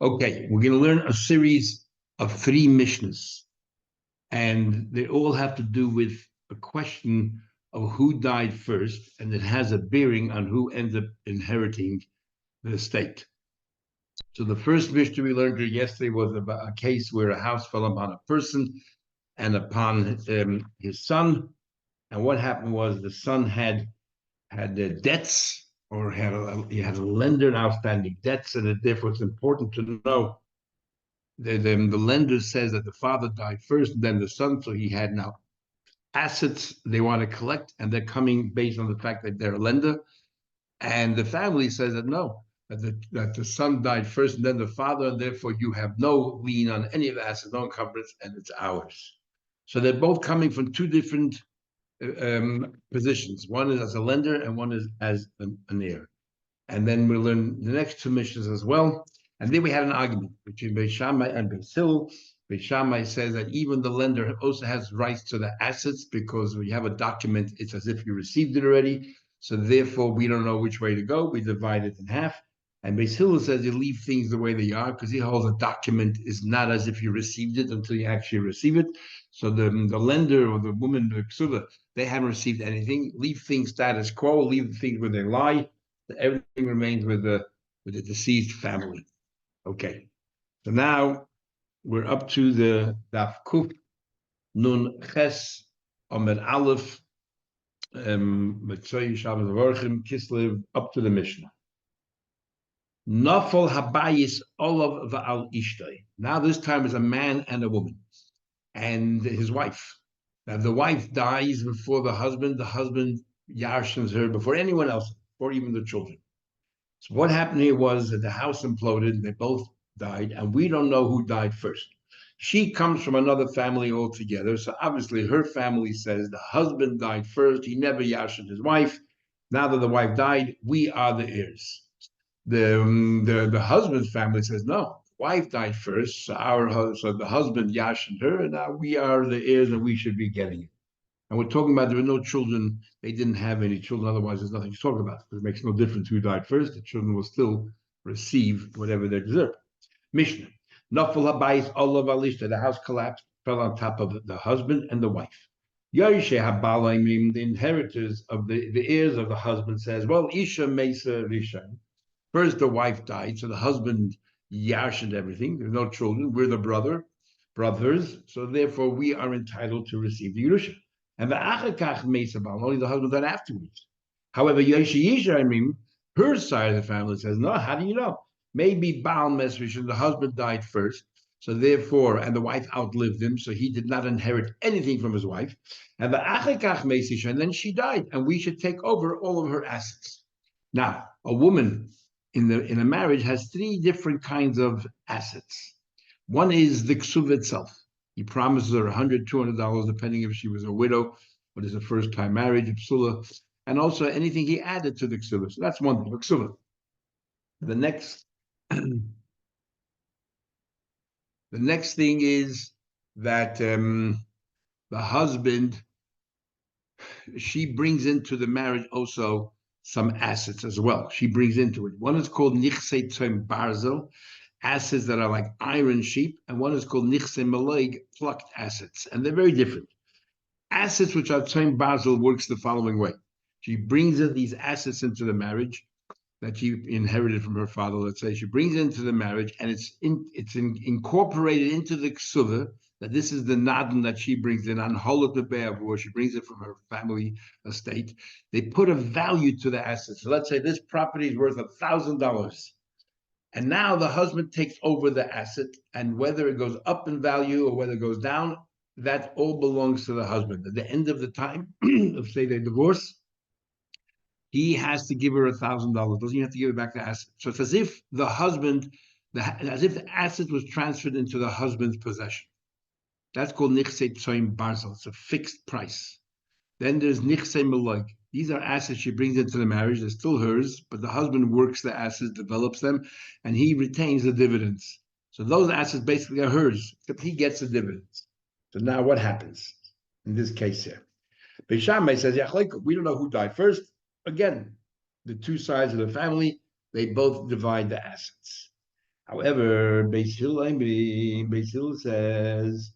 Okay, we're going to learn a series of three Mishnahs, and they all have to do with a question of who died first, and it has a bearing on who ends up inheriting the estate. So the first Mishnah we learned here yesterday was about a case where a house fell upon a person and upon his son, and what happened was the son had debts or he had a lender and outstanding debts, and therefore it's important to know the lender says that the father died first, and then the son, so he had now assets they want to collect, and they're coming based on the fact that they're a lender. And the family says that no, that the son died first, and then the father, and therefore you have no lien on any of the assets, no encumbrance, and it's ours. So they're both coming from two different positions. One is as a lender, and one is as an heir. And then we'll learn the next two missions as well. And then we had an argument between Beis Shammai and Beis Hillel. Beis Shammai says that even the lender also has rights to the assets because when you have a document, it's as if you received it already. So therefore, we don't know which way to go. We divide it in half. And Beis Hillel says you leave things the way they are because he holds a document is not as if you received it until you actually receive it. So the lender or the woman, the ksuba, they haven't received anything. Leave things status quo. Leave things where they lie. Everything remains with the deceased family. Okay, so now we're up to the Daf Kuf Nun Ches Omer Aleph Mitzoy Shabbos Vorchim Kislev up to the Mishnah. Nafal Habayis Olav Va'al Ishtay. Now this time is a man and a woman and his wife. Now the wife dies before the husband yarshins her before anyone else, or even the children. So what happened here was that the house imploded, they both died, and we don't know who died first. She comes from another family altogether, so obviously her family says the husband died first, he never yashed his wife. Now that the wife died, we are the heirs. The husband's family says, no, wife died first, so the husband yashed her, and now we are the heirs and we should be getting it. And we're talking about there were no children. They didn't have any children. Otherwise, there's nothing to talk about. It makes no difference who died first. The children will still receive whatever they deserve. Mishnah. Nafal habayis olav alishta. The house collapsed, fell on top of the husband and the wife. Yarishe habalayim, the inheritors of the heirs of the husband says, well, Isha Mesa Rishon. First, the wife died, so the husband yashed everything. There's no children. We're the brothers. So therefore, we are entitled to receive the Yerusha. And the achakach meisabal, only the husband died afterwards. However, Yisha, her side of the family says, no, how do you know? Maybe Baal Mesrish, the husband died first. So therefore, and the wife outlived him, so he did not inherit anything from his wife. And the achakach meisish, and then she died, and we should take over all of her assets. Now, a woman in a marriage has three different kinds of assets. One is the ksuv itself. He promises her $100, $200, depending if she was a widow, but it's a first-time marriage, psula, and also anything he added to the ksuva. So that's one thing, ksuva. The next, the next thing is that the husband, she brings into the marriage also some assets as well. She brings into it. One is called nichse tzem barzel, assets that are like iron sheep, and one is called nichse maleg, plucked assets, and they're very different. Assets which are tzem barzel works the following way. She brings in these assets into the marriage that she inherited from her father. Let's say she brings it into the marriage, and it's incorporated into the ksuva that this is the nadin that she brings in on holot be'avur. She brings it from her family estate. They put a value to the assets. So let's say this property is worth $1,000, and now the husband takes over the asset, and whether it goes up in value or whether it goes down, that all belongs to the husband. At the end of the time, of say they divorce, he has to give her $1,000. Doesn't he have to give it back the asset? So it's as if the husband, as if the asset was transferred into the husband's possession. That's called nichse tzoyim barzel. It's a fixed price. Then there's nichse meloik. These are assets she brings into the marriage. They're still hers, but the husband works the assets, develops them, and he retains the dividends. So those assets basically are hers, except he gets the dividends. So now what happens in this case here? Beis Shammai says, we don't know who died first. Again, the two sides of the family, they both divide the assets. However, Beis Hillel says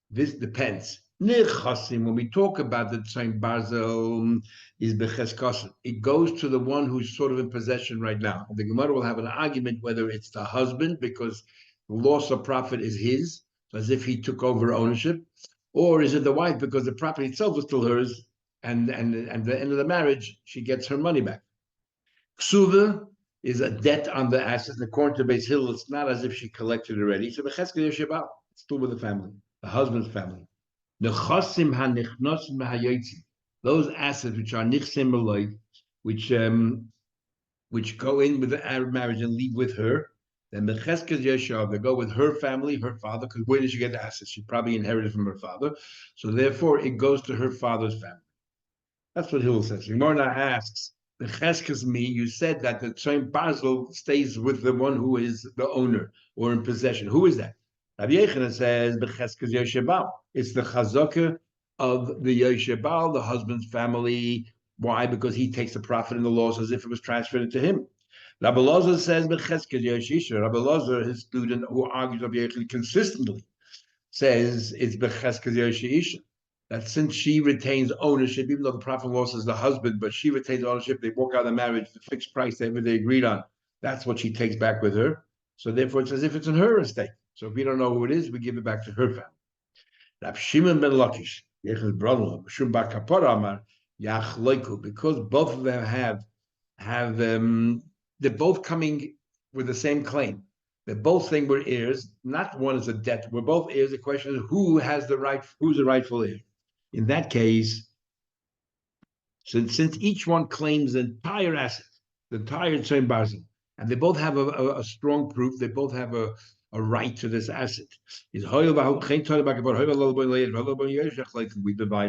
this depends. When we talk about the Tzayin Barzel is Becheskos, it goes to the one who's sort of in possession right now. The Gemara will have an argument whether it's the husband because the loss of profit is his, as if he took over ownership, or is it the wife because the property itself is still hers, and the end of the marriage she gets her money back. Ksuva is a debt on the assets. According to Beis Hillel, it's not as if she collected already. So Becheskos Yeshibal, it's still with the family, the husband's family. Those assets which are nichsim malay, which go in with the Arab marriage and leave with her, then becheskes yeshav, they go with her family, her father, because where did she get the assets? She probably inherited from her father. So therefore it goes to her father's family. That's what Hill says. Gemara asks, the cheskes me, you said that the Tzayin Basel stays with the one who is the owner or in possession. Who is that? Rabbi Yechanan says, B'cheskes Yeshebal. It's the chazaka of the Yeshebal, the husband's family. Why? Because he takes the profit and the loss as if it was transferred to him. Rabbi Lozer says, B'cheskes Yeshisha. Rabbi Lozer, his student who argues Rabbi Yechanan consistently, says it's B'cheskes Yeshisha. That since she retains ownership, even though the profit and loss is the husband, but she retains ownership, they walk out of the marriage, the fixed price that they agreed on, that's what she takes back with her. So therefore, it's as if it's in her estate. So if we don't know who it is, we give it back to her family. Rav Shimon ben Lakish, Yech's brother, Shum bar Kapara Amar, Yach Loiku, because both of them have they're both coming with the same claim. They're both saying we're heirs. Not one is a debt. We're both heirs. The question is who has the right, who's the rightful heir? In that case, since each one claims the entire asset, the entire Tzayin Barzel, and they both have a strong proof, they both have a right to this asset. We divide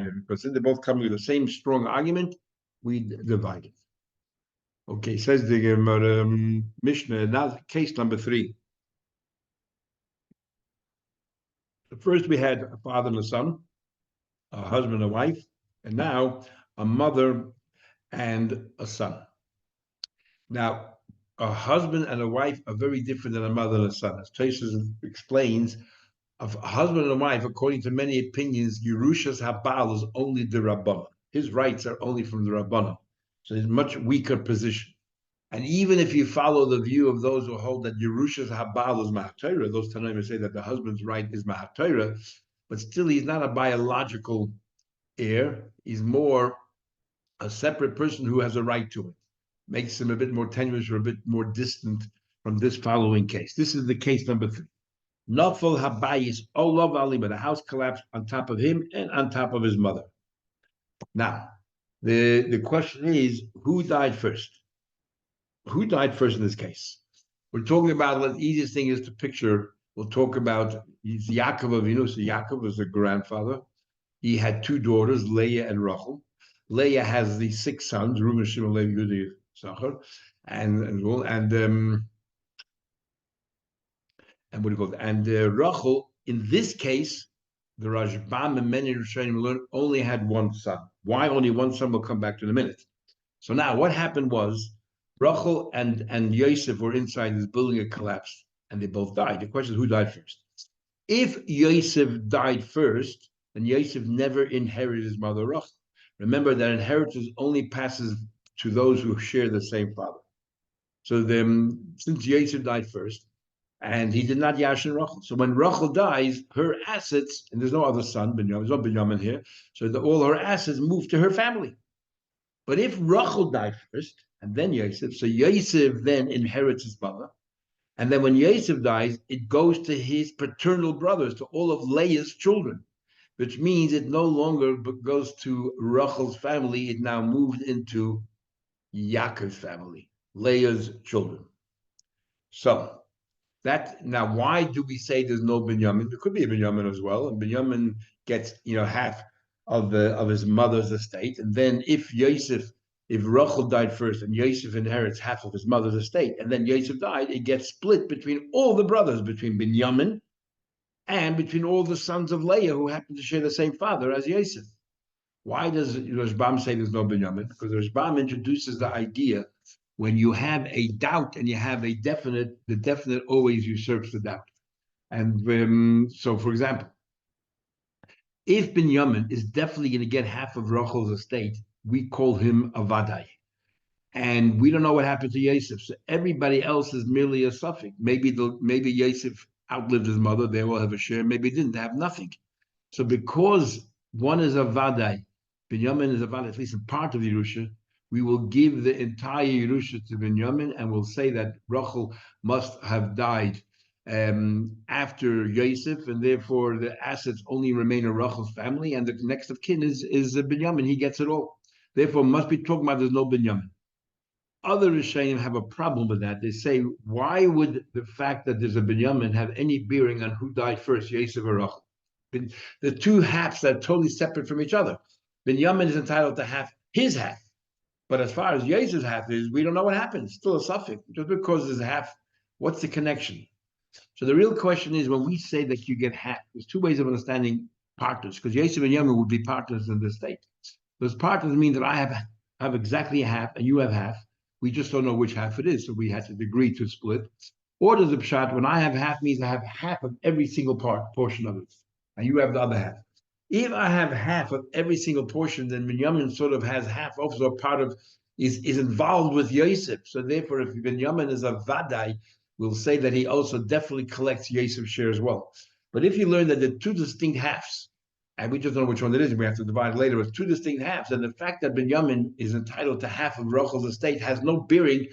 it because since they both come with the same strong argument, we divide it. Okay, says the Mishnah, now case number 3. First we had a father and a son, a husband and a wife, and now a mother and a son. Now, a husband and a wife are very different than a mother and a son. As Tosfos explains, a husband and a wife, according to many opinions, Yerushas Habal is only the Rabbanah. His rights are only from the Rabbanah. So he's a much weaker position. And even if you follow the view of those who hold that Yerushas Habal is Mahatorah, those Tanaim say that the husband's right is Mahatorah, but still he's not a biological heir. He's more a separate person who has a right to it. Makes him a bit more tenuous or a bit more distant from this following case. This is the case number 3. Nafal Habayis Olav Ali, but the house collapsed on top of him and on top of his mother. Now, the question is, who died first? Who died first in this case? We're talking about, the easiest thing is to picture, we'll talk about Yaakov Avinu. So Yaakov was the grandfather. He had 2 daughters, Leah and Rachel. Leah has the 6 sons, Reuben, Shimon, Levi, Yehuda, Issachar, and what do you call it? And Rachel, in this case, the Rashbam and many Rishonim learned only had 1 son. Why only 1 son? We'll come back to in a minute. So now what happened was Rachel and Yosef were inside this building, it collapsed, and they both died. The question is who died first? If Yosef died first, then Yosef never inherited his mother Rachel. Remember that inheritance only passes to those who share the same father. So then, since Yosef died first, and he did not Yashin Rachel, so when Rachel dies, her assets, and there's no other son, there's no Binyamin here, so all her assets move to her family. But if Rachel died first, and then Yosef, so Yosef then inherits his mother, and then when Yosef dies, it goes to his paternal brothers, to all of Leah's children, which means it no longer goes to Rachel's family, it now moved into Yaakov's family, Leah's children. So that, now why do we say there's no Binyamin? There could be a Binyamin as well, and Binyamin gets half of his mother's estate, and then if Rachel died first and Yosef inherits half of his mother's estate, and then Yosef died, it gets split between all the brothers, between Binyamin and between all the sons of Leah who happen to share the same father as Yosef. Why does Rashbam say there's no Binyamin? Because Rashbam introduces the idea When you have a doubt and you have a definite, the definite always usurps the doubt. And so, for example, if Binyamin is definitely going to get half of Rachel's estate, we call him a Vadai. And we don't know what happened to Yosef. So everybody else is merely a suffix. Maybe Yosef outlived his mother, they all have a share, maybe didn't have nothing. So because one is a Vadai, Binyamin is a Vadai, at least a part of the Yerusha, we will give the entire Yerusha to Binyamin and we'll say that Rachel must have died after Yosef, and therefore the assets only remain in Rachel's family, and the next of kin is Binyamin. He gets it all. Therefore, must be talking about there's no Binyamin. Other Rishonim have a problem with that. They say, why would the fact that there's a Binyamin have any bearing on who died first, Yosef or Rachel? The two halves are totally separate from each other. Binyamin is entitled to half his half. But as far as Yosef's half is, we don't know what happened. It's still a suffix. Just because there's a half, what's the connection? So the real question is, when we say that you get half, there's two ways of understanding partners, because Yosef and Binyamin would be partners in the state. Those partners mean that I have exactly half and you have half. We just don't know which half it is, so we had to agree to split. Or does the pshat, when I have half, means I have half of every single portion of it, and you have the other half. If I have half of every single portion, then Binyamin sort of has half, also a part of, is involved with Yosef. So therefore, if Binyamin is a vadai, we'll say that he also definitely collects Yosef's share as well. But if you learn that there are two distinct halves, and we just don't know which one it is, and we have to divide it later with two distinct halves. And the fact that Binyamin is entitled to half of Rachel's estate has no bearing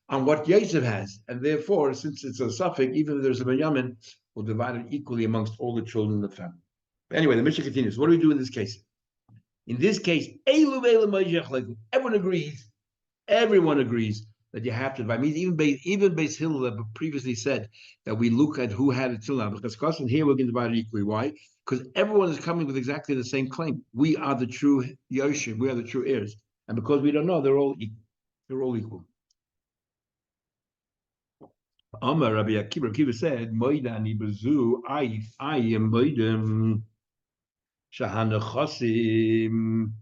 on what Yosef has. And therefore, since it's a suffix, even if there's a Binyamin, we'll divide it equally amongst all the children of the family. Anyway, the Mishnah continues. What do we do in this case? In this case, everyone agrees that you have to divide. Means even Beis Hillel previously said that we look at who had it till now. Because here we're going to divide it equally. Why? Because everyone is coming with exactly the same claim. We are the true Yoshim. We are the true heirs. And because we don't know, they're all equal. They're all equal. Amar Rabbi Akiva said, Moidani Bazu, I am Moidem Shahana Chosim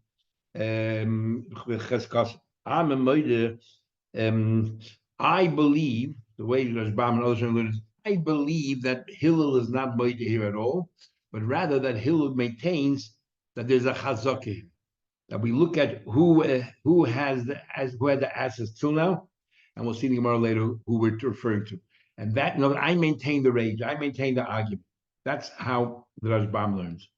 Cheskas. I'm a Moide. I believe, the way Rashbam and others learn, I believe that Hillel is not Moide here at all, but rather that Hillel maintains that there's a Chazakah, that we look at who had the assets till now, and we'll see in the Gemara later who we're referring to. And that, I maintain the rage, I maintain the argument. That's how the Rashbam learns.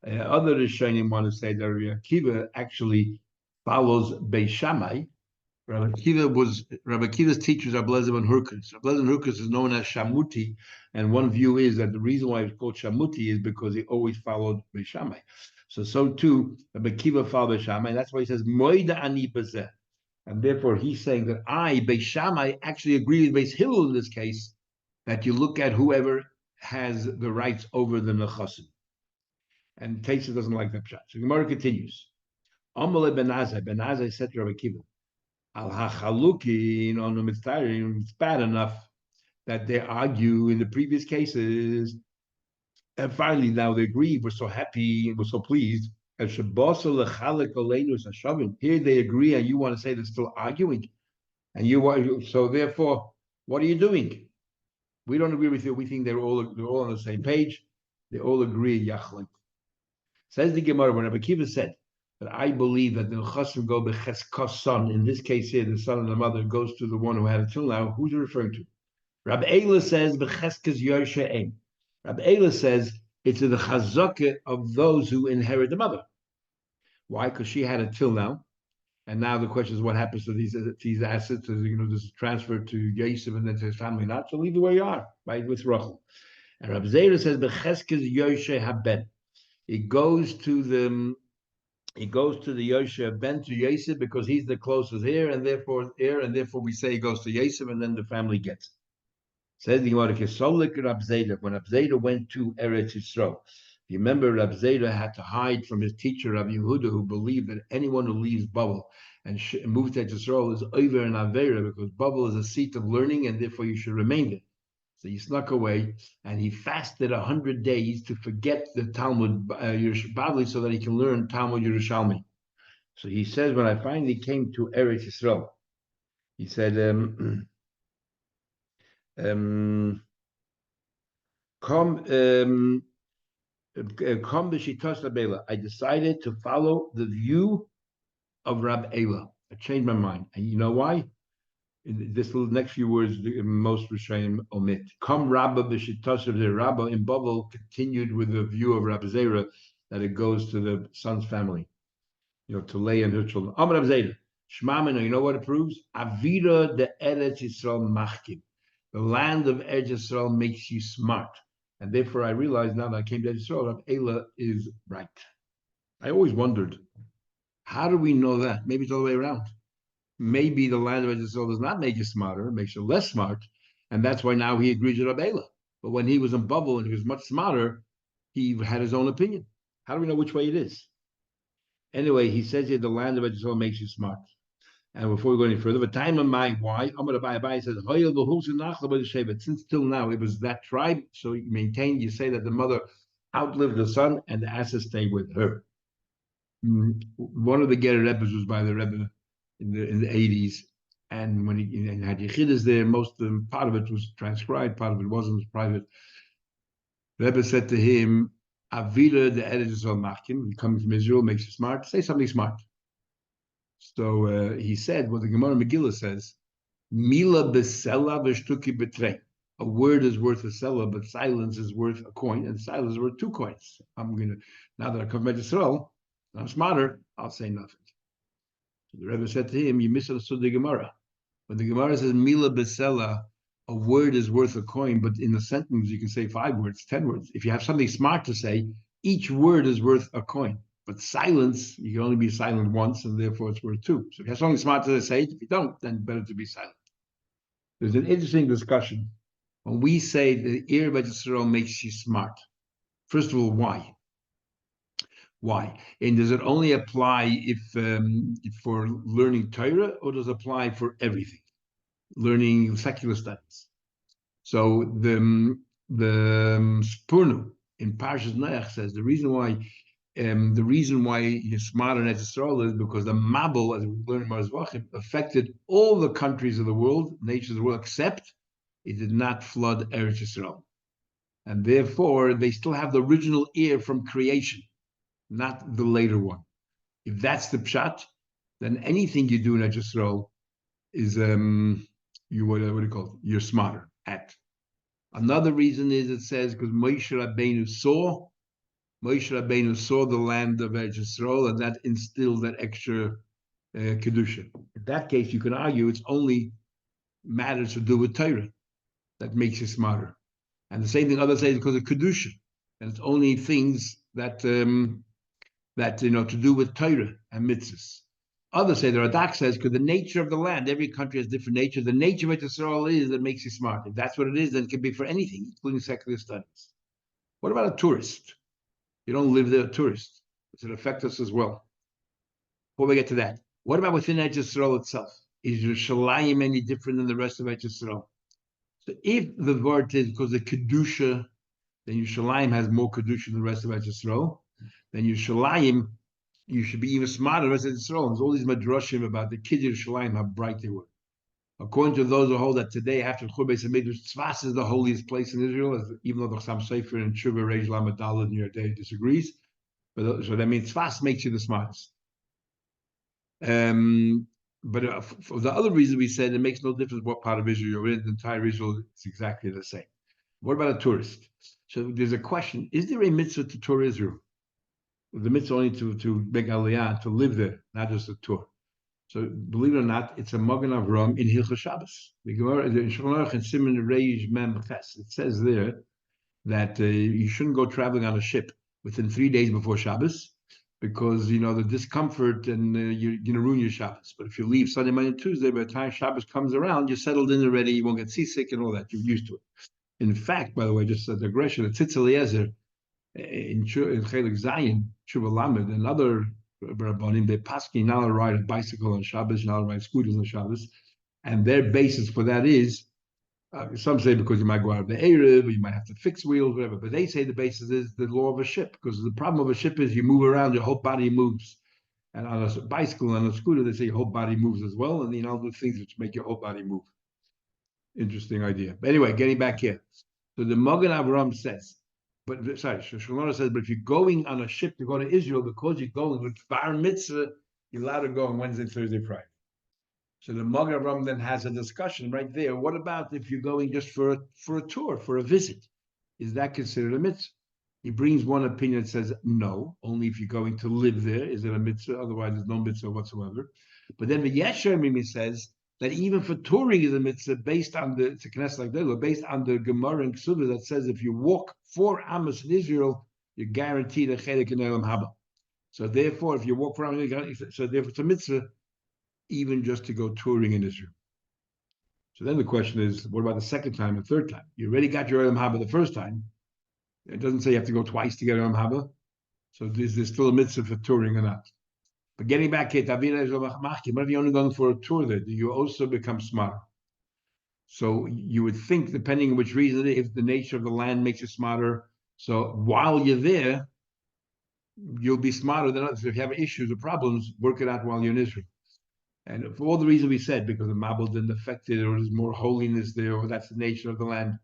Other Rishonim want to say that Rabbi Akiva actually follows Beis Shammai. Rabbi Akiva's teachers are Blezer and Hurkas. Blezer and Hurkas is known as Shamuti, and one view is that the reason why it's called Shamuti is because he always followed Beis Shammai. So too, Rabbi Akiva followed Beis Shammai, and that's why he says Moida Ani Bazeh. And therefore, he's saying that Beis Shammai, actually agree with Beis Hillel in this case, that you look at whoever has the rights over the Nechasim. And Taisa doesn't like that shot. So Gemara continues. Amalei Ben Azai said to Rabbi Akiva, Al Hachalukin on the Mitzrayim, it's bad enough that they argue in the previous cases, and finally now they agree. We're so happy, we're so pleased. Here they agree, and you want to say they're still arguing, and so therefore, what are you doing? We don't agree with you. We think they're all on the same page. They all agree. Yachlik. Says the Gemara, when Rabbi Akiva said that I believe that the Chasim go b'cheskos son, in this case here, the son and the mother goes to the one who had it till now. Who's he referring to? Rabbi Eila says b'cheskes yorshe ein. Rabbi Eila says it's the chazakah of those who inherit the mother. Why? Because she had it till now, and now the question is what happens to these assets? This is transferred to Yosef and then to his family. Not, so leave it where you are, right, with Rachel. And Rabbi Zera says b'cheskes yorshe haben. It goes to the Yosef ben to Yosef because he's the closest heir, and therefore we say he goes to Yosef, and then the family gets it. Says the Gemara, Rab Zeda, when Rab Zeda went to Eretz Yisrael, you remember Rab Zeda had to hide from his teacher Rabbi Yehuda, who believed that anyone who leaves Babel and moves to Eretz Yisrael is over in Avera, because Babel is a seat of learning, and therefore you should remain there. So he snuck away, and he fasted 100 days to forget the Talmud Bavli so that he can learn Talmud Yerushalmi. So he says, when I finally came to Eretz Yisrael, He said, um, "Come, come b'shitas Rabbeila." I decided to follow the view of Rab Ela. I changed my mind, and you know why? In this little next few words, most Rishonim omit. Come Rabba b'shitas of the Rabba in Bavel continued with the view of Rab Zera that it goes to the son's family, to Leah and her children. Amar Rab Zera, Shmamina, you know what it proves? Avira de Eretz Yisrael machkim. The land of Eretz Yisrael makes you smart. And therefore I realized now that I came to Eretz Yisrael, Rab Ela is right. I always wondered, how do we know that? Maybe it's all the way around. Maybe the land of Israel does not make you smarter, it makes you less smart. And that's why now he agrees with Rabbeila. But when he was in Bubble and he was much smarter, he had his own opinion. How do we know which way it is? Anyway, he says here the land of Israel makes you smart. And before we go any further, the time of my why, Amar Abai says, since till now it was that tribe, so you maintain, you say that the mother outlived the son and the asses stay with her. One of the Gerer Rebbes was by the Rebbe in the 80s, and when he had Yechidus there, most of them, part of it was transcribed, part of it wasn't, it was private. The Rebbe said to him, Avira the Eretz Yisrael Machkim, coming from Israel makes you smart, say something smart. So he said what the Gemara Megillah says, Mila besela v'shtuki betrei. A word is worth a selah, but silence is worth a coin, and silence is worth 2 coins. Now that I come back to Israel, I'm smarter, I'll say nothing. So the Rebbe said to him, you misunderstood the Gemara. When the Gemara says Mila besela, a word is worth a coin, but in a sentence you can say 5 words, 10 words. If you have something smart to say, each word is worth a coin. But silence, you can only be silent once, and therefore it's worth 2. So if you have something smart to say, if you don't, then better to be silent. There's an interesting discussion. When we say the ear of Yisrael makes you smart, first of all, why? Why? And does it only apply if for learning Torah, or does it apply for everything? Learning secular studies. So the Spurnu in Parshas Noach says the reason why you're smarter in Yisrael is because the Mabul, as we learned in Marzvachim, affected all the countries of the world, nations of the world, except it did not flood Eretz Yisrael. And therefore, they still have the original ear from creation, not the later one. If that's the pshat, then anything you do in Eretz Yisrael is what do you call it? You're smarter at. Another reason is it says because Moshe Rabbeinu saw the land of Eretz Yisrael, and that instilled that extra kedusha. In that case, you can argue it's only matters to do with Torah that makes you smarter. And the same thing others say is because of kedusha, and it's only things that to do with Torah and mitzvahs. Others say the Radak says because the nature of the land, every country has different nature. The nature of Eretz Yisrael is that makes you smart. If that's what it is, then it can be for anything, including secular studies. What about a tourist? You don't live there, a tourist. Does it affect us as well? Before we get to that, what about within Eretz Yisrael itself? Is Yerushalayim any different than the rest of Eretz Yisrael? So if the word is because of kedusha, then Yerushalayim has more kedusha than the rest of Eretz Yisrael. Then Yerushalayim, you should be even smarter than the rest of Yisrael. There's all these madrashim about the kids of Yerushalayim, how bright they were. According to those who hold that today, after Churban Midrash, Tzfas is the holiest place in Israel, even though the Chassam Sofer and Shuvah Reish Lamed Daled in your day disagrees. But so that means Tzfas makes you the smartest. But for the other reason we said it makes no difference what part of Israel you're in. The entire Israel is exactly the same. What about a tourist? So there's a question: is there a mitzvah to tour Israel? The mitzvah only to make aliyah, to live there, not just a tour. So believe it or not, it's a Magen Avram in Hilchos Shabbos. The Gemara in Shulchan in Siman Reish Mem Ches. It says there that you shouldn't go traveling on a ship within 3 days before Shabbos, because the discomfort and you're going to ruin your Shabbos. But if you leave Sunday, Monday, Tuesday, by the time Shabbos comes around, you're settled in already. You won't get seasick and all that. You're used to it. In fact, by the way, just a digression, the Tzitz Eliezer in Chelik Zayin, Shuvah Lamed, and other Rabbanim, they paskin not to ride a bicycle on Shabbos, not to ride scooters on Shabbos, and their basis for that is some say because you might go out of the Erev, or you might have to fix wheels, whatever. But they say the basis is the law of a ship, because the problem of a ship is you move around, your whole body moves. And on a bicycle and a scooter, they say your whole body moves as well, and the things which make your whole body move. Interesting idea. But anyway, getting back here. So the Magen Avraham says, Shlomo says, but if you're going on a ship to go to Israel, because you're going with bar mitzvah, you're allowed to go on Wednesday, Thursday, Friday. So the Magen Avraham then has a discussion right there. What about if you're going just for a tour, for a visit? Is that considered a mitzvah? He brings one opinion that says no, only if you're going to live there is it a mitzvah. Otherwise, there's no mitzvah whatsoever. But then the Yesher Mimi says that even for touring is a mitzvah based on it's a Knesset like that, based on the Gemara and Ksuva that says if you walk 4 Amos in Israel, you're guaranteed a Chedek in Elam Haba. So therefore, if you walk 4 Amos, so therefore it's a mitzvah even just to go touring in Israel. So then the question is, what about the second time and third time? You already got your Elam Haba the first time. It doesn't say you have to go twice to get Elam Haba. So is there still a mitzvah for touring or not? But getting back here, what if you're only going for a tour there? Do you also become smarter? So you would think, depending on which reason, if the nature of the land makes you smarter, so while you're there, you'll be smarter than others. If you have issues or problems, work it out while you're in Israel. And for all the reasons we said, because the Mabel didn't affect it, or there's more holiness there, or that's the nature of the land.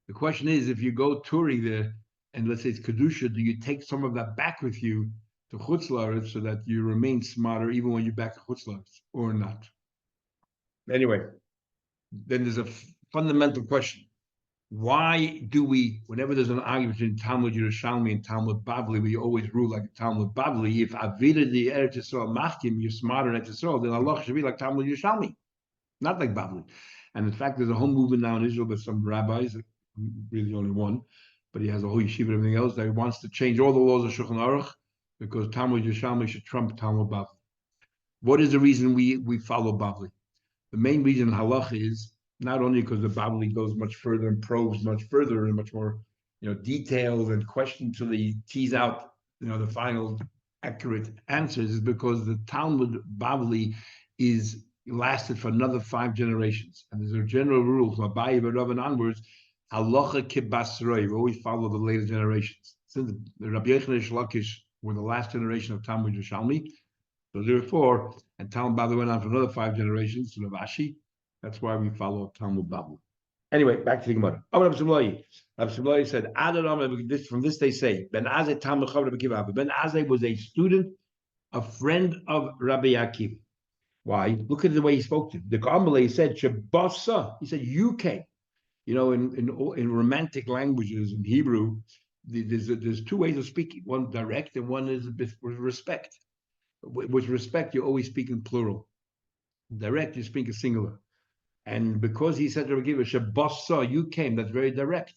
The question is, if you go touring there, and let's say it's Kedusha, do you take some of that back with you to Chutz La'aretz so that you remain smarter even when you're back at Chutz La'aretz, or not? Anyway, then there's a fundamental question. Why do we, whenever there's an argument between Talmud Yerushalmi and Talmud Bavli, we always rule like Talmud Bavli? If Avida the Eretz Yisrael Machkim, you're smarter in Eretz Yisrael, then Allah should be like Talmud Yerushalmi, not like Bavli. And in fact, there's a whole movement now in Israel with some rabbis, really only one, but he has a whole yeshiva and everything else, that he wants to change all the laws of Shulchan Aruch because Talmud Yerushalmi should trump Talmud Bavli. What is the reason we follow Bavli? The main reason in halach is not only because the Bavli goes much further and probes much further and much more, detailed and question till he tease out, the final accurate answers, is because the Talmud Bavli is lasted for another 5 generations, and there's a general rule from Abaye Rav and onwards: halacha kibasroi. We always follow the later generations. Since the Rabbi Yochanan and Lakish were the last generation of Talmud Yerushalmi, so therefore, and Talmud Bavli went on for another 5 generations to Rav Ashi. That's why we follow Talmud Bavli. Anyway, back to the Gemara. Rabbi Shmuel said, from this they say, Ben Azai Talmud Chav Rabbi Akiva. Ben Azai was a student, a friend of Rabbi Akiva. Why? Look at the way he spoke to him. The Amalei said, Shabasa. He said, you came. In romantic languages, in Hebrew, there's 2 ways of speaking. One direct and one is with respect. With respect, you always speak in plural. Direct, you speak in singular. And because he said to Rabbi Akiva, Shabasa, you came, that's very direct.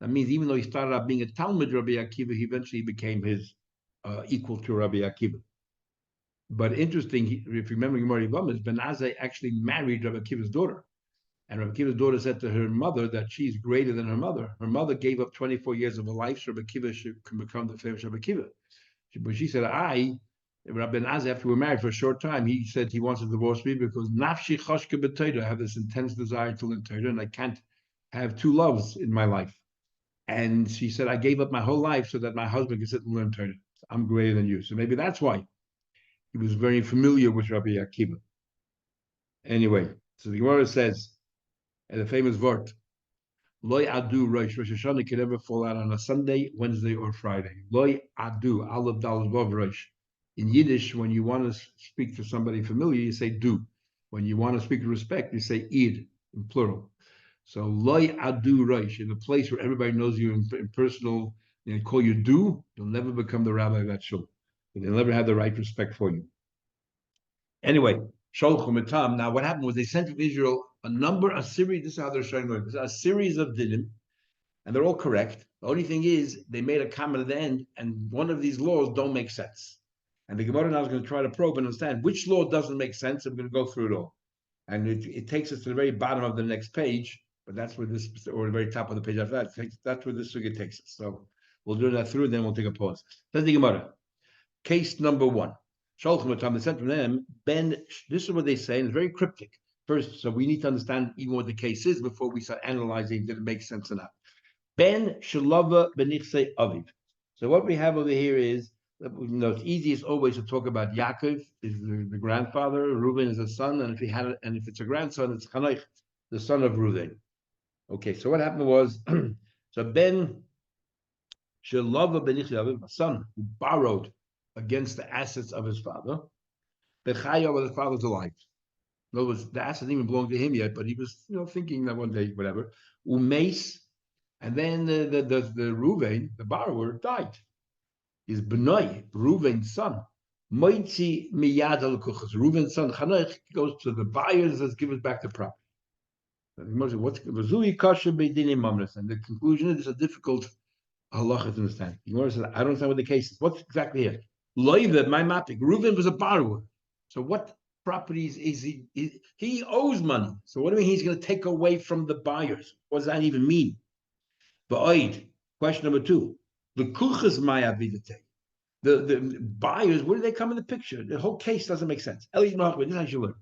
That means even though he started out being a Talmud Rabbi Akiva, he eventually became his equal to Rabbi Akiva. But interesting, if you remember Gemara Yevamos, Ben Azai actually married Rabbi Akiva's daughter. And Rabbi Akiva's daughter said to her mother that she's greater than her mother. Her mother gave up 24 years of her life so Rabbi Akiva should become the famous Rabbi Akiva. But she said, Rabbi Azai, after we were married for a short time, he said he wants to divorce me because nafshi choshke b'Torah. I have this intense desire to learn Torah, and I can't have 2 loves in my life. And she said, I gave up my whole life so that my husband can sit and learn Torah. I'm greater than you. So maybe that's why he was very familiar with Rabbi Akiva. Anyway, so the Gemara says, and the famous word, Loi adu Rosh Hashanah can never fall out on a Sunday, Wednesday, or Friday. Loi adu, Aleph Daled Vav Rosh. In Yiddish, when you want to speak to somebody familiar, you say du. When you want to speak with respect, you say id, in plural. So Loi adu Rosh, in a place where everybody knows you in personal, they call you du, you'll never become the rabbi of that shul. They'll never have the right respect for you. Anyway, Sholchum etam. Now, what happened was they sent to Israel a series. This is how they're showing it. A series of dinim, and they're all correct. The only thing is they made a comment at the end, and one of these laws don't make sense. And the Gemara now is going to try to probe and understand which law doesn't make sense. I'm going to go through it all, and it takes us to the very bottom of the next page. But that's where this, or the very top of the page after that. That's where this sugya takes us. So we'll do that through, and then we'll take a pause. Says the Gemara, case number 1. Sholchim Tam, they sent from them, this is what they say, and it's very cryptic. First, so we need to understand even what the case is before we start analyzing did it make sense or not. Ben Shalava Benichse Aviv. So what we have over here is It's easiest always to talk about Yaakov is the grandfather, Reuben is a son, and if it's a grandson, it's Chanoich, the son of Reuben. Okay, so what happened was, so Ben Shelava ben Ichyav, a son who borrowed against the assets of his father, Bechaya while his father's alive. In other words, the assets didn't even belong to him yet, but he was, thinking that one day, whatever. Umeis, and then the Reuven, the borrower, died. His Benoi, Reuven's son, Moitzi miyad al kuchas. Reuven's son Chanoich goes to the buyers and says, "Give us back the property." What's Vazui kasha beidini mamres? And the conclusion is a difficult halacha to understand. The Gemara says, "I don't understand what the case is. What's exactly here?" Loive, my mapping. Reuven was a borrower. So what properties is he? He owes money. So what do you mean he's going to take away from the buyers? What does that even mean? Ba'oid. Question number 2. The kuchas maya vidate. The buyers, where do they come in the picture? The whole case doesn't make sense. Eli Machman, this is how you learn.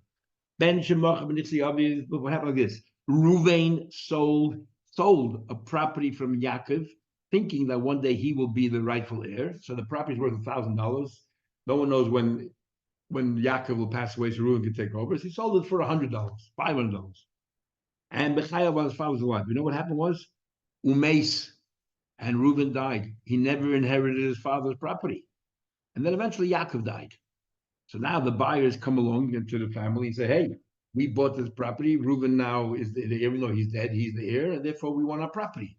Ben Shemach, what happened like this? Ruvain sold a property from Yaakov, thinking that one day he will be the rightful heir. So the property is worth $1,000. No one knows when Yaakov will pass away, so Reuven can take over. So he sold it for $100, $500. And Bechaya, while his father was alive, you know what happened was? Umeis, and Reuben died. He never inherited his father's property. And then eventually Yaakov died. So now the buyers come along into the family and say, "Hey, we bought this property. Reuben now is the heir, even though he's dead, he's the heir, and therefore we want our property."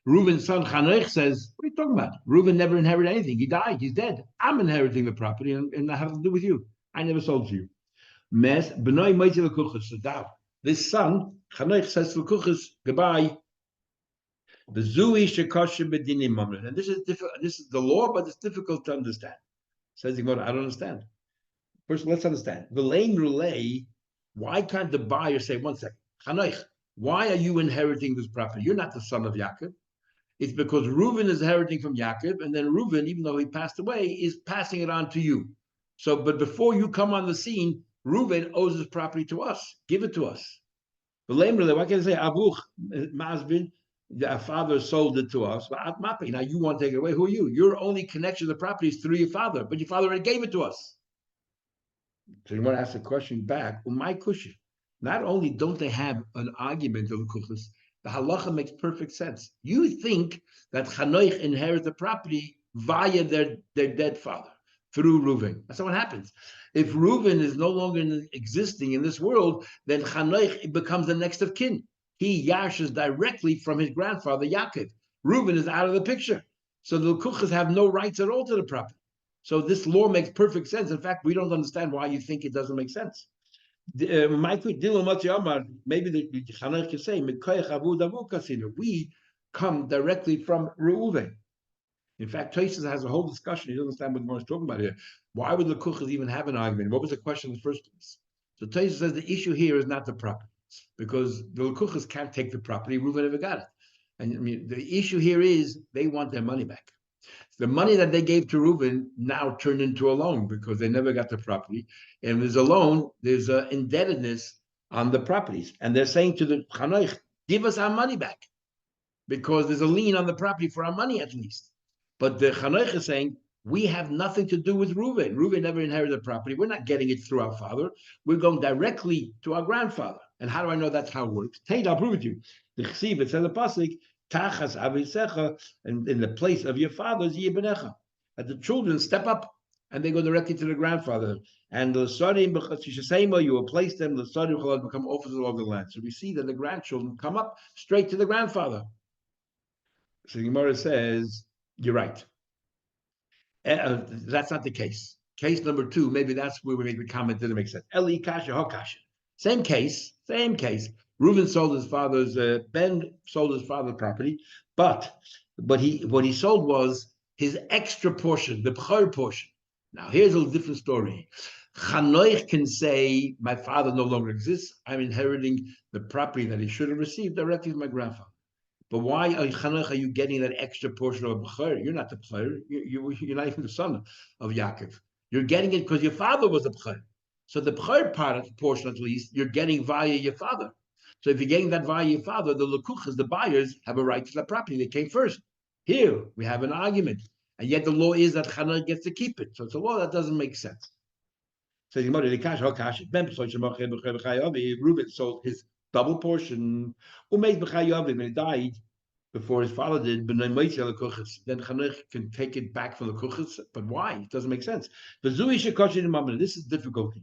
Reuben's son Chanoich says, "What are you talking about? Reuben never inherited anything. He died. He's dead. I'm inheriting the property, and I have to do with you. I never sold to you." Mes B'nai Moitzi L'Kuchas. So now this son Chanoich says to L'Kuchas, "Goodbye." The Zui Shekoshe B'dinim Mamre. And this is difficult. This is the law, but it's difficult to understand. Says the Gemara, I don't understand. First, let's understand. V'lein Rulei, why can't the buyer say, one second, Chanoich, why are you inheriting this property? You're not the son of Yaakov. It's because Reuven is inheriting from Yaakov, and then Reuven, even though he passed away, is passing it on to you. So, but before you come on the scene, Reuven owes his property to us. Give it to us. V'lein Rulei, why can't I say, Avuch, Mazbin, our father sold it to us. Now you want to take it away. Who are you? Your only connection to the property is through your father, but your father already gave it to us. So you want to ask the question back. Well, my question. Not only don't they have an argument of kuchas, the halacha makes perfect sense. You think that Chanoich inherits the property via their dead father through Reuven. That's not what happens. If Reuven is no longer existing in this world, then Chanoich becomes the next of kin. He yarshes directly from his grandfather Yaakov. Reuben is out of the picture. So the Kuchas have no rights at all to the property. So this law makes perfect sense. In fact, we don't understand why you think it doesn't make sense. Maybe the Chanech can say, we come directly from Reuven. In fact, Tosfos has a whole discussion. He doesn't understand what Gemara is talking about here. Why would the Kuchas even have an argument? What was the question in the first place? So Tosfos says the issue here is not the property, because the Lukuchas can't take the property. Reuven never got it. And I mean, the issue here is they want their money back. The money that they gave to Reuven now turned into a loan because they never got the property. And there's a loan, there's an indebtedness on the properties. And they're saying to the Chanoich, give us our money back, because there's a lien on the property for our money at least. But the Chanoich is saying, we have nothing to do with Reuven. Reuven never inherited the property. We're not getting it through our father. We're going directly to our grandfather. And how do I know that's how it works? Tate, I'll prove it to you. The Chsiv, it says the pasuk, Tachas avisecha, and in the place of your fathers, yibenecha. That the children step up and they go directly to the grandfather. And the Sarim b'chasishasema, you will place them. The Sarim will become officers of the land. So we see that the grandchildren come up straight to the grandfather. So the Gemara says, you're right. That's not the case. Case number 2, maybe that's where we make the comment that it makes sense. Eli kasha hakasha. Same case. Reuven sold his father's, Ben sold his father's property, but what he sold was his extra portion, the b'chor portion. Now here's a different story. Chanoich can say, my father no longer exists. I'm inheriting the property that he should have received directly from my grandfather. But why, Chanoich, are you getting that extra portion of a b'chor? You're not the b'chor. You're not even the son of Yaakov. You're getting it because your father was a b'chor. So the b'chor portion, at least, you're getting via your father. So if you're getting that via your father, the lekuchas, the buyers, have a right to that property. They came first. Here, we have an argument. and yet the law is that Chana gets to keep it. So it's a law that doesn't make sense. So Reuben sold his double portion. When he died, before his father did, then Chanech can take it back from the kuchas. But why? It doesn't make sense. This is difficulty.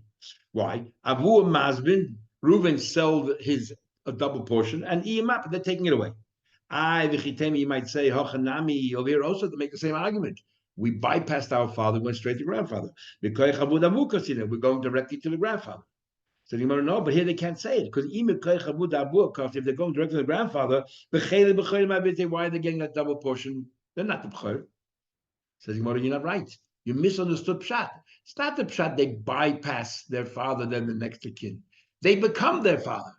Why? Avu Mazbin, Reuven sold his a double portion, and Iyamap, they're taking it away. You might say, Hochanami over here also to make the same argument. We bypassed our father, went straight to grandfather. We're going directly to the grandfather. So you know, but here they can't say it because if they're going directly to the grandfather, why are they getting that double portion? They're not the b'chor. Says Gemara, you're not right. You misunderstood pshat. It's not the pshat they bypass their father, then the next of kin. They become their father.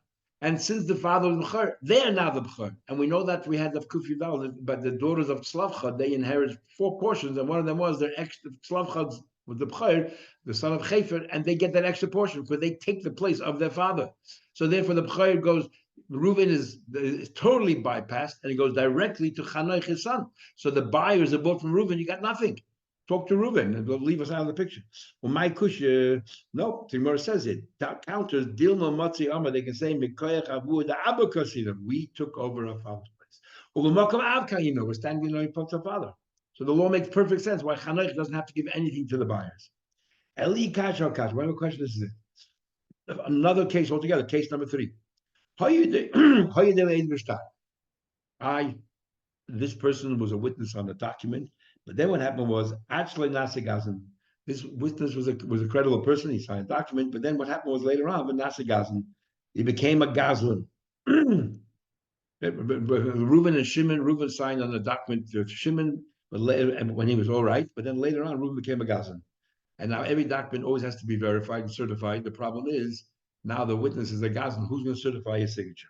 And since the father was b'chor, they are now the b'chor. And we know that we had the Kufidal, but the daughters of Slavcha, they inherit 4 portions, and one of them was their extra Slavcha with the b'chor, the son of Chefer, and they get that extra portion because they take the place of their father. So therefore, the b'chor goes. Reuven is totally bypassed, and he goes directly to Chanoich, his son. So the buyers are bought from Reuven. You got nothing. Talk to Reuven, and they'll leave us out of the picture. Well, my kush, no, Timur says it. That counters Dilma Matzi Amma. They can say Mikoyach Abu the Abba Kasidim. We took over our father's place. Ulumakam Avka, we're standing in our father. So the law makes perfect sense. Why Chanoich doesn't have to give anything to the buyers. Eli Kash Al Kash. One more question. This is it. Another case altogether. Case number 3. This person was a witness on the document, but then what happened was actually Nasigazan. This witness was a credible person. He signed a document, but then what happened was later on, but Nasigazan, he became a Gazlan. Reuben and Shimon, Reuben signed on the document to Shimon, but later, and when he was all right, but then later on, Reuben became a Gazlan. And now every document always has to be verified and certified. The problem is now the witness is a Gazlan. Who's going to certify his signature?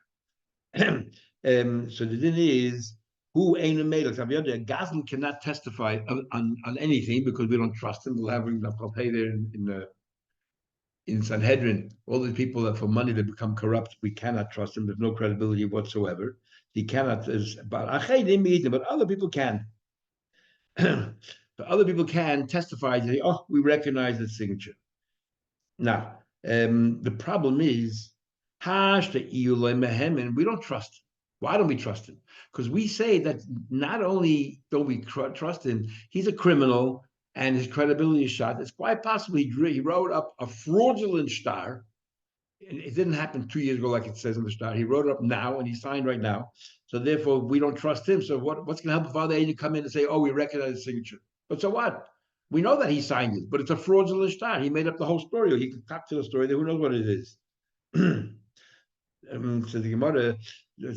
So the thing is, who ain't a made? A Gazlan cannot testify on anything because we don't trust him. We'll have him pay there in Sanhedrin. All these people that for money they become corrupt, we cannot trust him. There's no credibility whatsoever. He cannot. But other people can. But other people can testify and say, "Oh, we recognize the signature." Now, the problem is, we don't trust him. Why don't we trust him? Because we say that not only don't we trust him, he's a criminal and his credibility is shot. It's quite possible he wrote up a fraudulent star. It didn't happen 2 years ago, like it says in the star. He wrote it up now and he signed right now. So therefore, we don't trust him. So what's going to help a father to come in and say, "Oh, we recognize the signature"? But so what? We know that he signed it, but it's a fraudulent star. He made up the whole story, or he could talk to the story. Who knows what it is? So the Gemara, we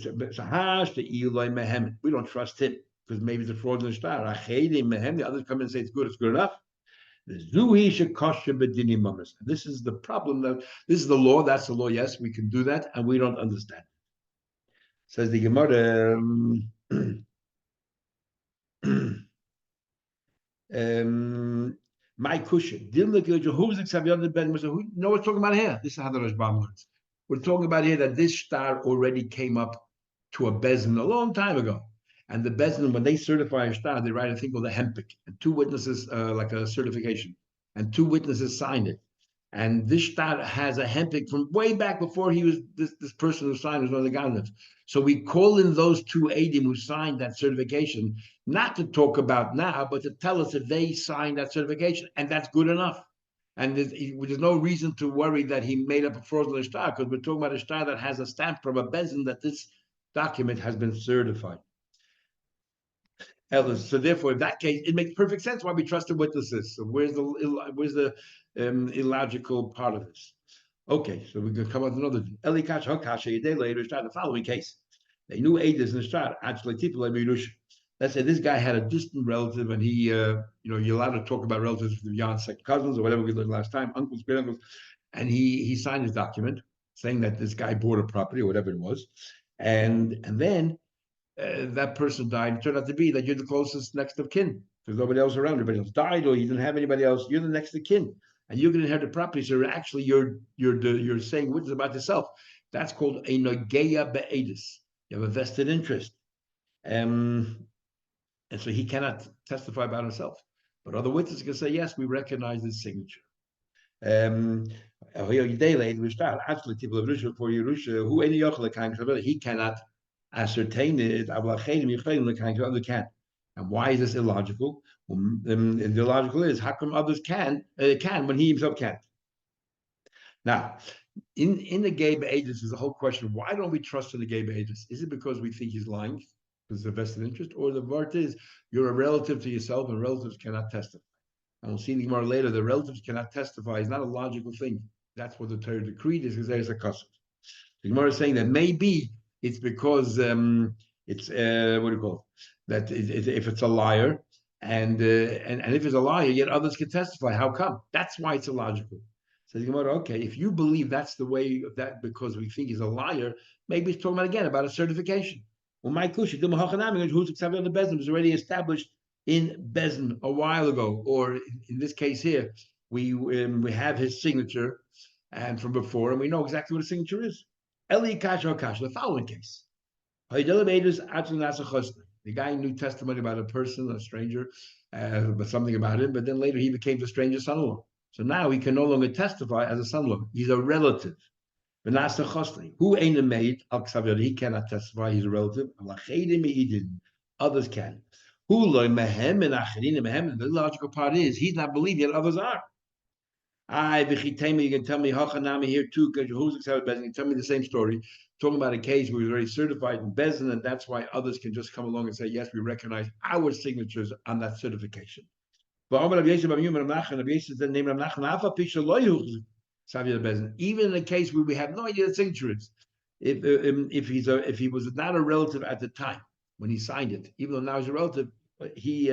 don't trust him because maybe it's a fraudulent star. The others come in and say it's good enough. This is the problem. This is the law. That's the law. Yes, we can do that, and we don't understand. Says the Gemara. My cushion. Who's the no, we're talking about here. This is how the Rashbam learns. We're talking about here that this star already came up to a bezin a long time ago. And the bezin, when they certify a star, they write a thing called a hempik. And 2 witnesses, like a certification. And 2 witnesses signed it. And this star has a hempik from way back before he was this person who signed was one of the Gandalf. So we call in those 2 Adim who signed that certification, not to talk about now, but to tell us if they signed that certification. And that's good enough. And there's no reason to worry that he made up a fraudulent star because we're talking about a star that has a stamp from a bezin that this document has been certified. So therefore, in that case, it makes perfect sense why we trust the witnesses. So where's the illogical part of this? Okay, so we're going to come up with another. Elikash Hakasha, a day later, start the following case. They knew Adas in the start, actually, let's say this guy had a distant relative, and he, you're allowed to talk about relatives beyond second cousins or whatever we learned last time, uncles, great uncles, and he signed his document saying that this guy bought a property or whatever it was, and then that person died. It turned out to be that you're the closest next of kin. There's nobody else around. Everybody else died, or you didn't have anybody else. You're the next of kin, and you're going to inherit the property. So actually, you're saying witness about yourself. That's called a nogeya be'edis. You have a vested interest. and so he cannot testify about himself. But other witnesses can say, yes, we recognize his signature. Um, he cannot ascertain it. Other can. And why is this illogical? The illogical is how come others can when he himself can't? Now, in the gay agents is the whole question: why don't we trust in the gay agents? Is it because we think he's lying because of vested interest, or the part is you're a relative to yourself and relatives cannot testify? And we'll see the Gemara later. The relatives cannot testify is not a logical thing. That's what the Torah decreed is because there's a custom. The Gemara is saying that maybe it's because it's what do you call it? That if it's a liar and if it's a liar, yet others can testify. How come? That's why it's illogical. So the Gemara, okay, if you believe that's the way of that because we think he's a liar, maybe it's talking about again about a certification. Well, my kusha, who's accepted on the Bezin was already established in Bezin a while ago, or in this case here, we have his signature and from before, and we know exactly what a signature is. Eli Kasha Kasha, the following case. The guy knew testimony about a person, a stranger, but something about him, but then later he became the stranger's son-in-law. So now he can no longer testify as a son-in-law. He's a relative. Who ain't a maid? He cannot testify, he's a relative. Others can. The logical part is he's not believing yet others are. You can tell me Hachanami here too, because who's accepted Bezin. You can tell me the same story, talking about a case where he's already certified in Bezin, and that's why others can just come along and say, yes, we recognize our signatures on that certification. Even in a case where we have no idea the signature is, if he was not a relative at the time when he signed it, even though now he's a relative, he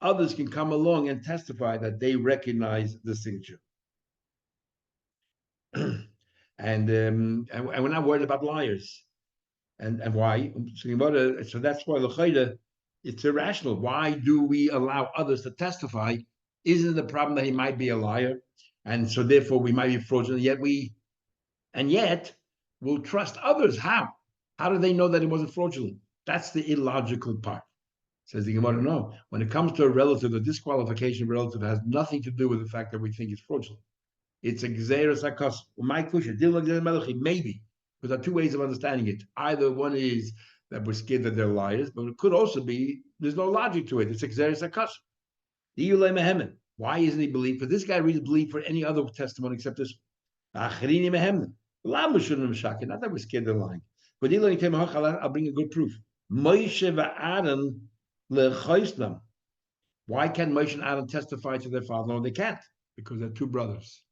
others can come along and testify that they recognize the signature. And we're not worried about liars. And why? So that's why the it's irrational. Why do we allow others to testify? Isn't the problem that he might be a liar, and so therefore we might be fraudulent? Yet we'll trust others. How? How do they know that it wasn't fraudulent? That's the illogical part. Says the Gemara. No, when it comes to a relative, the disqualification of a relative has nothing to do with the fact that we think it's fraudulent. It's a gzeres hakas. My kusha, maybe, because there are two ways of understanding it. Either one is that we're scared that they're liars, but it could also be there's no logic to it. It's a gzeres hakas. Why isn't he believed? Because this guy really believed for any other testimony except this. Not that we're scared they're lying. But I'll bring a good proof. Why can't Moshe and Aaron testify to their father? No, they can't, because they're two brothers.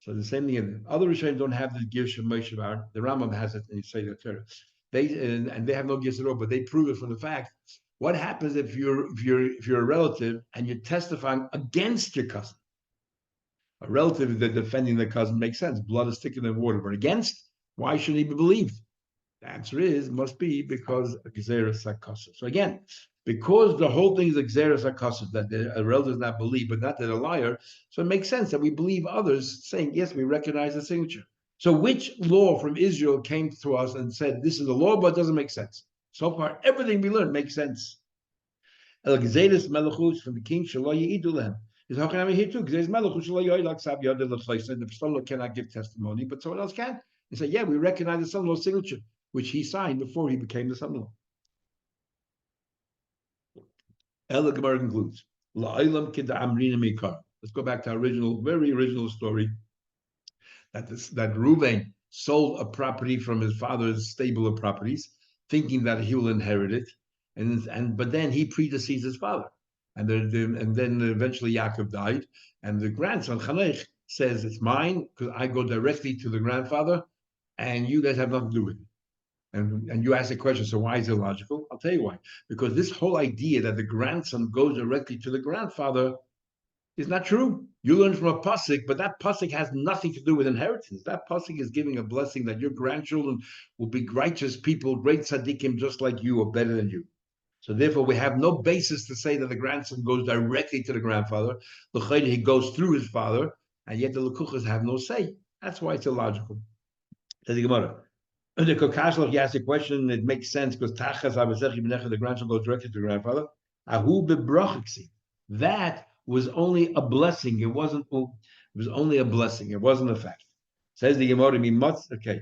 So the same thing. Other Rishonim don't have the Gish of Moshe Aaron. The Rambam has it, and you say that Torah. And they have no Gish at all, but they prove it from the fact. What happens if you're a relative and you're testifying against your cousin? A relative that defending the cousin makes sense. Blood is thicker than water, but against, why should he be believed? The answer is must be because Gzeres HaKosov. So again, because the whole thing is Gzeres HaKosov, that a relative does not believe, but not that a liar. So it makes sense that we believe others saying, yes, we recognize the signature. So which law from Israel came to us and said, this is a law, but it doesn't make sense? So far, everything we learned makes sense. El Gzeres Melechus from the king, Shelo Ye'idu Lehem. Is how can I be here too? Gzeres Melechus Shelo Ye'idu Sav Yodel L'Chleis. The son cannot give testimony, but someone else can. They say, yeah, we recognize the son-in-law's signature, which he signed before he became the son-in-law. El Gemara concludes. Let's go back to our very original story. That Reuven sold a property from his father's stable of properties, thinking that he will inherit it, but then he predeceased his father, and then eventually Yaakov died, and the grandson Chanech says it's mine because I go directly to the grandfather, and you guys have nothing to do with it. And you ask the question, so why is it illogical? I'll tell you why. Because this whole idea that the grandson goes directly to the grandfather is not true. You learn from a pasuk, but that pasuk has nothing to do with inheritance. That pasuk is giving a blessing that your grandchildren will be righteous people, great tzaddikim, just like you or better than you. So therefore, we have no basis to say that the grandson goes directly to the grandfather. He goes through his father, and yet the lekuchas have no say. That's why it's illogical. Says the Gemara. The Kokashloch, you ask a question, it makes sense because the grandson goes directly to the grandfather. Ahu bebrachiksi. That was only a blessing. It wasn't. It was only a blessing. It wasn't a fact. Says the Gemara, okay.